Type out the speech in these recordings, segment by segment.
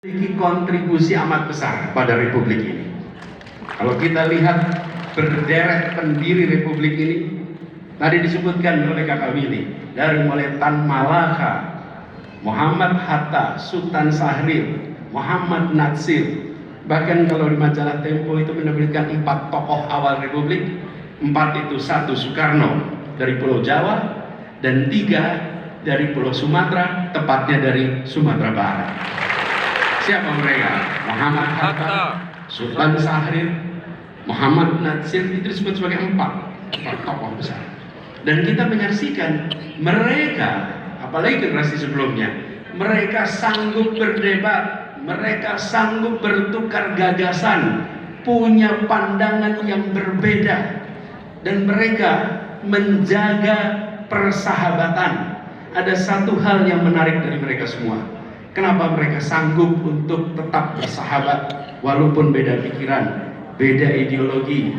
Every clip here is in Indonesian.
memiliki kontribusi amat besar pada republik ini. Kalau kita lihat berderet pendiri republik ini, tadi disebutkan oleh Kakak Willy, dari mulai Tan Malaka, Muhammad Hatta, Sultan Syahrir, Muhammad Natsir, bahkan kalau di majalah Tempo itu menyebutkan 4 tokoh awal republik. 4 itu, 1 Soekarno dari Pulau Jawa, dan 3 dari Pulau Sumatera, tepatnya dari Sumatera Barat. Siapa mereka? Muhammad Hatta, Sultan Syahrir, Muhammad Natsir, itu disebut sebagai 4 tokoh besar. Dan kita menyaksikan mereka, apalagi generasi sebelumnya, mereka sanggup berdebat, mereka sanggup bertukar gagasan, punya pandangan yang berbeda, dan mereka menjaga persahabatan. Ada satu hal yang menarik dari mereka semua. Kenapa mereka sanggup untuk tetap bersahabat walaupun beda pikiran, beda ideologi?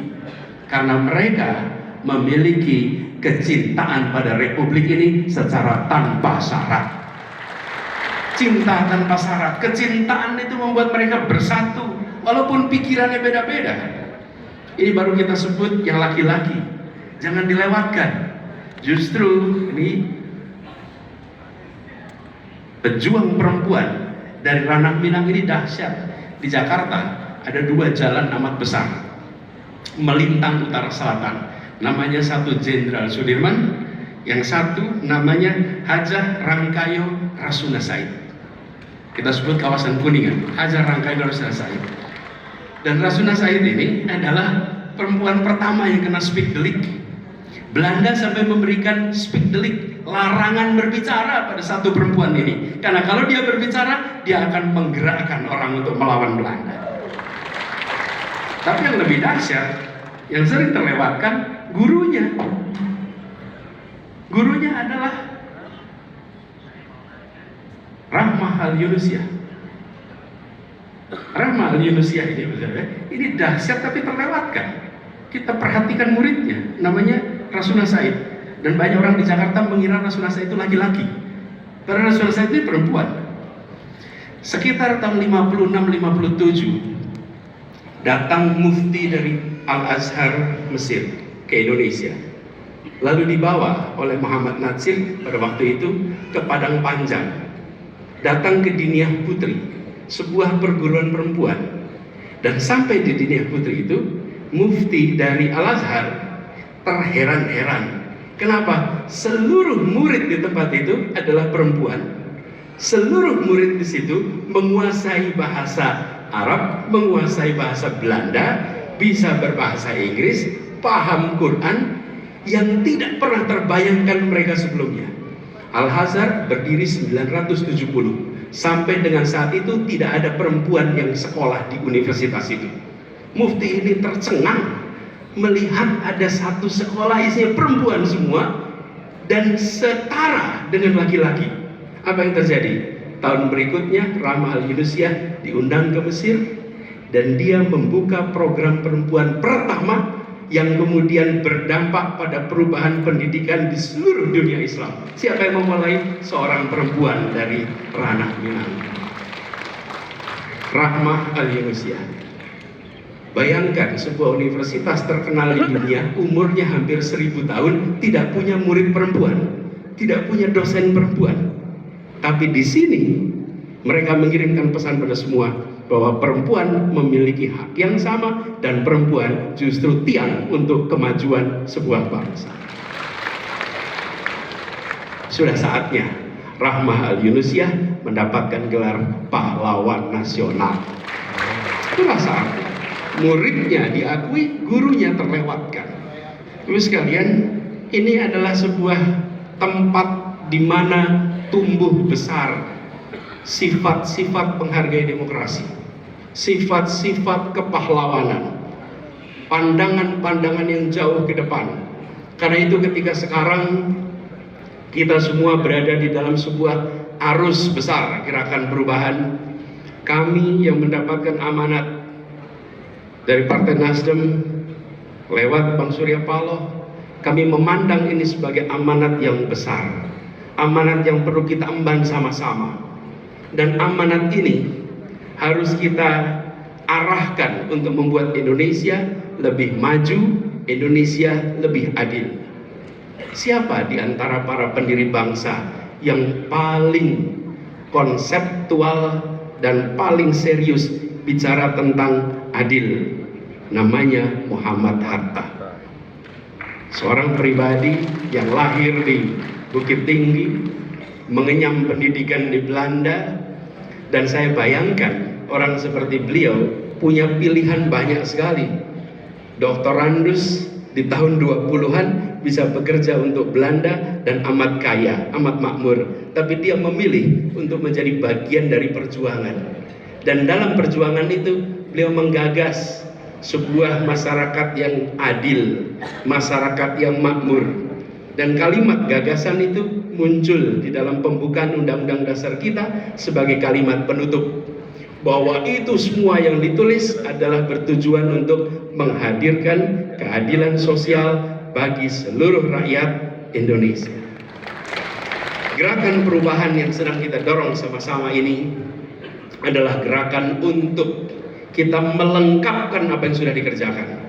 Karena mereka memiliki kecintaan pada republik ini secara tanpa syarat. Cinta tanpa syarat, kecintaan itu membuat mereka bersatu walaupun pikirannya beda-beda. Ini baru kita sebut yang laki-laki. Jangan dilewatkan. Justru ini pejuang perempuan dari ranah Minang ini dahsyat. Di Jakarta ada 2 jalan amat besar melintang utara selatan. Namanya satu Jenderal Sudirman, yang satu namanya Hajah Rangkayo Rasuna Said. Kita sebut kawasan Kuningan, Hajah Rangkayo Rasuna Said. Dan Rasuna Said ini adalah perempuan pertama yang kena Spikdelik. Belanda sampai memberikan Spikdelik, larangan berbicara pada satu perempuan ini. Karena kalau dia berbicara, dia akan menggerakkan orang untuk melawan Belanda. Tapi yang lebih dahsyat, yang sering terlewatkan, gurunya. Gurunya adalah Rahmah Al-Yunusyah. Rahmah Al-Yunusyah ini dahsyat tapi terlewatkan. Kita perhatikan muridnya, namanya Rasuna Said. Dan banyak orang di Jakarta mengira Rasuna Said itu laki-laki. Karena Rasuna Said ini perempuan. Sekitar tahun 56-57 datang mufti dari Al-Azhar Mesir ke Indonesia. Lalu dibawa oleh Muhammad Natsir pada waktu itu ke Padang Panjang. Datang ke Diniah Putri, sebuah perguruan perempuan. Dan sampai di Diniah Putri itu, mufti dari Al-Azhar terheran-heran. Kenapa? Seluruh murid di tempat itu adalah perempuan. Seluruh murid di situ menguasai bahasa Arab, menguasai bahasa Belanda, bisa berbahasa Inggris, paham Quran, yang tidak pernah terbayangkan mereka sebelumnya. Al-Azhar berdiri 970. Sampai dengan saat itu tidak ada perempuan yang sekolah di universitas itu. Mufti ini tercengang melihat ada satu sekolah isinya perempuan semua dan setara dengan laki-laki. Apa yang terjadi? Tahun berikutnya Rahmah Al-Yunusyah diundang ke Mesir dan dia membuka program perempuan pertama yang kemudian berdampak pada perubahan pendidikan di seluruh dunia Islam. Siapa yang memulai? Seorang perempuan dari ranah Minang, Rahmah Al-Yunusyah. Bayangkan sebuah universitas terkenal di dunia, umurnya hampir 1000 tahun, tidak punya murid perempuan, tidak punya dosen perempuan. Tapi di sini mereka mengirimkan pesan pada semua bahwa perempuan memiliki hak yang sama dan perempuan justru tiang untuk kemajuan sebuah bangsa. Sudah saatnya Rahmah Al-Yunusyah mendapatkan gelar pahlawan nasional. Itulah saatnya. Muridnya diakui, gurunya terlewatkan. Terus sekalian, ini adalah sebuah tempat di mana tumbuh besar sifat-sifat penghargai demokrasi, sifat-sifat kepahlawanan, pandangan-pandangan yang jauh ke depan. Karena itu ketika sekarang kita semua berada di dalam sebuah arus besar gerakan perubahan, kami yang mendapatkan amanat dari Partai Nasdem lewat Bang Surya Paloh, kami memandang ini sebagai amanat yang besar, amanat yang perlu kita emban sama-sama. Dan amanat ini harus kita arahkan untuk membuat Indonesia lebih maju, Indonesia lebih adil. Siapa di antara para pendiri bangsa yang paling konseptual dan paling serius bicara tentang adil? Namanya Muhammad Hatta. Seorang pribadi yang lahir di Bukit Tinggi, mengenyam pendidikan di Belanda, dan saya bayangkan orang seperti beliau punya pilihan banyak sekali. Doktorandus di tahun 20-an bisa bekerja untuk Belanda dan amat kaya, amat makmur, tapi dia memilih untuk menjadi bagian dari perjuangan. Dan dalam perjuangan itu beliau menggagas sebuah masyarakat yang adil, masyarakat yang makmur. Dan kalimat gagasan itu muncul di dalam pembukaan Undang-Undang Dasar kita sebagai kalimat penutup, bahwa itu semua yang ditulis adalah bertujuan untuk menghadirkan keadilan sosial bagi seluruh rakyat Indonesia. Gerakan perubahan yang sedang kita dorong sama-sama ini adalah gerakan untuk kita melengkapkan apa yang sudah dikerjakan.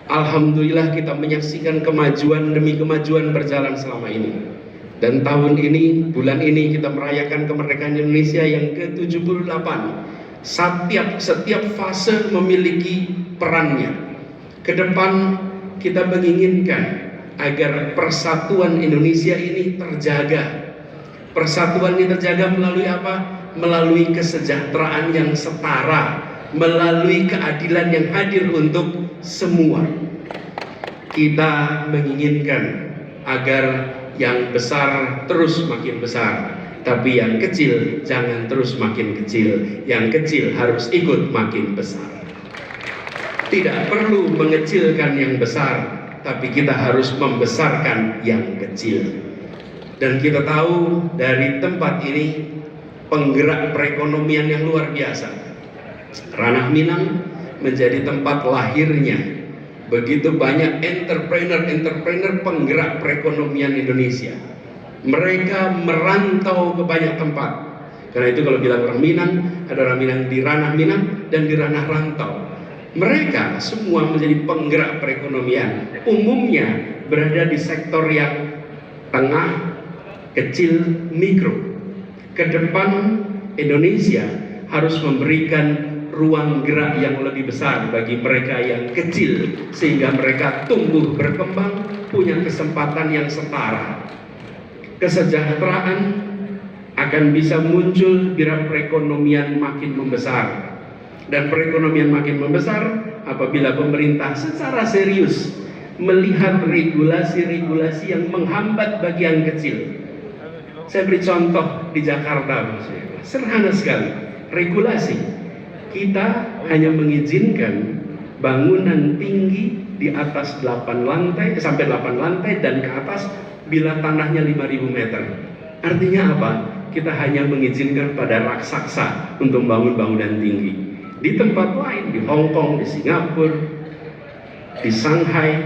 Alhamdulillah kita menyaksikan kemajuan demi kemajuan berjalan selama ini. Dan tahun ini, bulan ini kita merayakan kemerdekaan Indonesia yang ke-78. Setiap fase memiliki perannya. Ke depan kita menginginkan agar persatuan Indonesia ini terjaga. Persatuan ini terjaga melalui apa? Melalui kesejahteraan yang setara, melalui keadilan yang hadir untuk semua. Kita menginginkan agar yang besar terus makin besar, tapi yang kecil jangan terus makin kecil. Yang kecil harus ikut makin besar. Tidak perlu mengecilkan yang besar, tapi kita harus membesarkan yang kecil. Dan kita tahu dari tempat ini penggerak perekonomian yang luar biasa. Ranah Minang menjadi tempat lahirnya begitu banyak entrepreneur penggerak perekonomian Indonesia. Mereka merantau ke banyak tempat. Karena itu kalau bilang orang Minang, ada orang Minang di ranah Minang dan di ranah rantau. Mereka semua menjadi penggerak perekonomian. Umumnya berada di sektor yang tengah, kecil, mikro. Ke depan Indonesia harus memberikan ruang gerak yang lebih besar bagi mereka yang kecil, sehingga mereka tumbuh berkembang, punya kesempatan yang setara. Kesejahteraan akan bisa muncul bila perekonomian makin membesar. Dan perekonomian makin membesar apabila pemerintah secara serius melihat regulasi-regulasi yang menghambat bagi yang kecil. Saya beri contoh di Jakarta, sederhana sekali. Regulasi kita hanya mengizinkan bangunan tinggi di atas 8 lantai sampai 8 lantai dan ke atas bila tanahnya 5.000 meter. Artinya apa? Kita hanya mengizinkan pada raksasa untuk membangun bangunan tinggi. Di tempat lain, di Hong Kong, di Singapura, di Shanghai,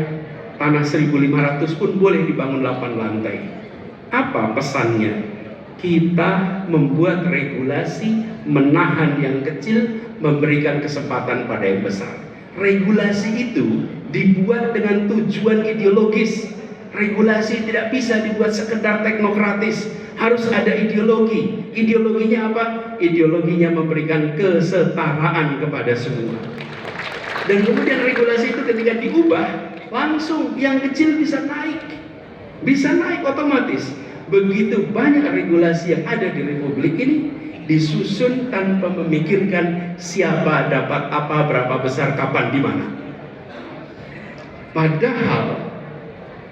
tanah 1.500 pun boleh dibangun 8 lantai. Apa pesannya? Kita membuat regulasi menahan yang kecil, memberikan kesempatan pada yang besar. Regulasi itu dibuat dengan tujuan ideologis. Regulasi tidak bisa dibuat sekedar teknokratis, harus ada ideologi. Ideologinya apa? Ideologinya memberikan kesetaraan kepada semua. Dan kemudian regulasi itu ketika diubah, langsung yang kecil bisa naik otomatis. Begitu banyak regulasi yang ada di Republik ini disusun tanpa memikirkan siapa dapat apa, berapa besar, kapan, di mana. Padahal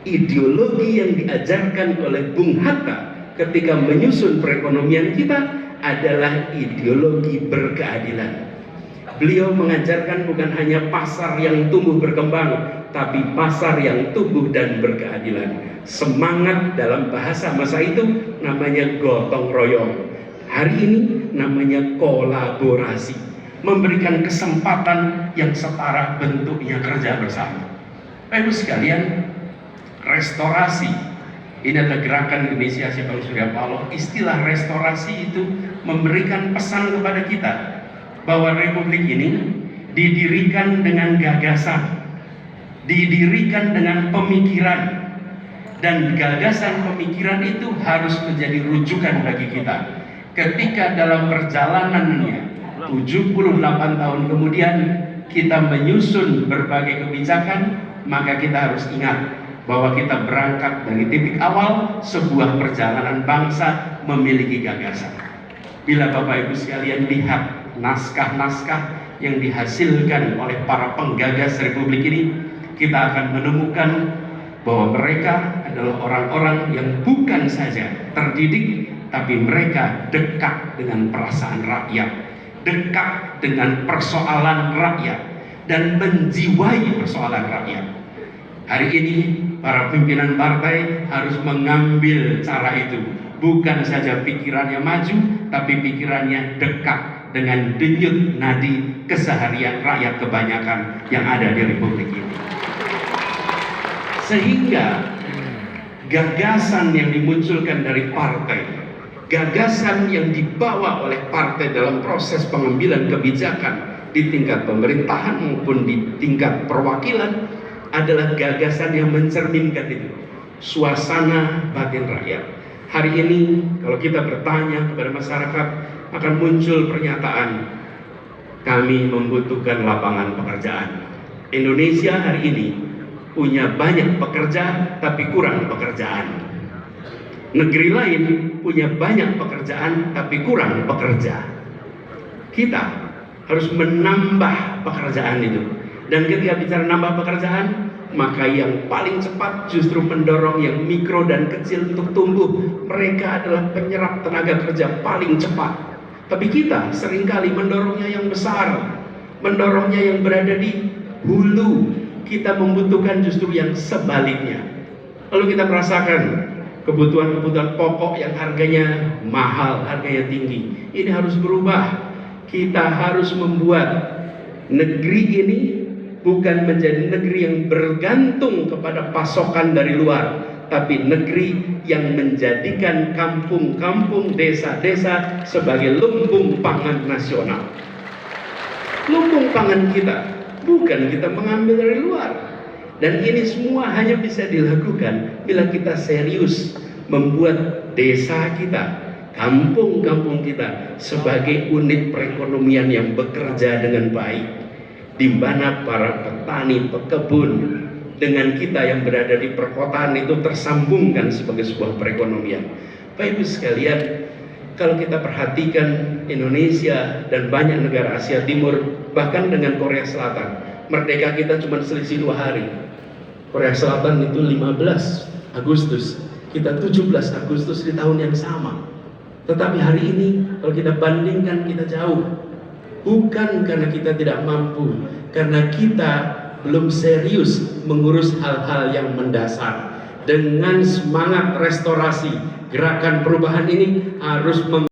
ideologi yang diajarkan oleh Bung Hatta ketika menyusun perekonomian kita adalah ideologi berkeadilan. Beliau mengajarkan bukan hanya pasar yang tumbuh berkembang, tapi pasar yang tumbuh dan berkeadilan. Semangat dalam bahasa masa itu namanya gotong royong. Hari ini namanya kolaborasi. Memberikan kesempatan yang setara, bentuknya kerja bersama. Bapak Ibu sekalian, restorasi ini adalah gerakan inisiasi Bang Surya Paloh. Istilah restorasi itu memberikan pesan kepada kita bahwa republik ini didirikan dengan gagasan, didirikan dengan pemikiran, dan gagasan pemikiran itu harus menjadi rujukan bagi kita. Ketika dalam perjalanannya 78 tahun kemudian kita menyusun berbagai kebijakan, maka kita harus ingat bahwa kita berangkat dari titik awal sebuah perjalanan bangsa memiliki gagasan. Bila Bapak Ibu sekalian lihat naskah-naskah yang dihasilkan oleh para penggagas republik ini, kita akan menemukan bahwa mereka adalah orang-orang yang bukan saja terdidik, tapi mereka dekat dengan perasaan rakyat, dekat dengan persoalan rakyat, dan menjiwai persoalan rakyat. Hari ini para pimpinan partai harus mengambil cara itu, bukan saja pikirannya maju, tapi pikirannya dekat dengan denyut nadi keseharian rakyat kebanyakan yang ada di republik ini. Sehingga gagasan yang dimunculkan dari partai, gagasan yang dibawa oleh partai dalam proses pengambilan kebijakan di tingkat pemerintahan maupun di tingkat perwakilan adalah gagasan yang mencerminkan itu, suasana batin rakyat. Hari ini kalau kita bertanya kepada masyarakat, akan muncul pernyataan, kami membutuhkan lapangan pekerjaan. Indonesia hari ini punya banyak pekerja tapi kurang pekerjaan. Negeri lain punya banyak pekerjaan tapi kurang pekerja. Kita harus menambah pekerjaan itu. Dan ketika bicara nambah pekerjaan, maka yang paling cepat justru mendorong yang mikro dan kecil untuk tumbuh. Mereka adalah penyerap tenaga kerja paling cepat. Tapi kita seringkali mendorongnya yang besar, mendorongnya yang berada di hulu. Kita membutuhkan justru yang sebaliknya. Lalu kita merasakan kebutuhan-kebutuhan pokok yang harganya mahal, harganya tinggi. Ini harus berubah. Kita harus membuat negeri ini bukan menjadi negeri yang bergantung kepada pasokan dari luar, tapi negeri yang menjadikan kampung-kampung, desa-desa sebagai lumbung pangan nasional. Lumbung pangan kita bukan kita mengambil dari luar. Dan ini semua hanya bisa dilakukan bila kita serius membuat desa kita, kampung-kampung kita sebagai unit perekonomian yang bekerja dengan baik, di mana para petani, pekebun dengan kita yang berada di perkotaan itu tersambungkan sebagai sebuah perekonomian. Bapak Ibu sekalian, kalau kita perhatikan Indonesia dan banyak negara Asia Timur, bahkan dengan Korea Selatan, merdeka kita cuma selisih 2 hari. Korea Selatan itu 15 Agustus, kita 17 Agustus di tahun yang sama. Tetapi hari ini kalau kita bandingkan, kita jauh. Bukan karena kita tidak mampu, karena kita belum serius mengurus hal-hal yang mendasar. Dengan semangat restorasi, gerakan perubahan ini harus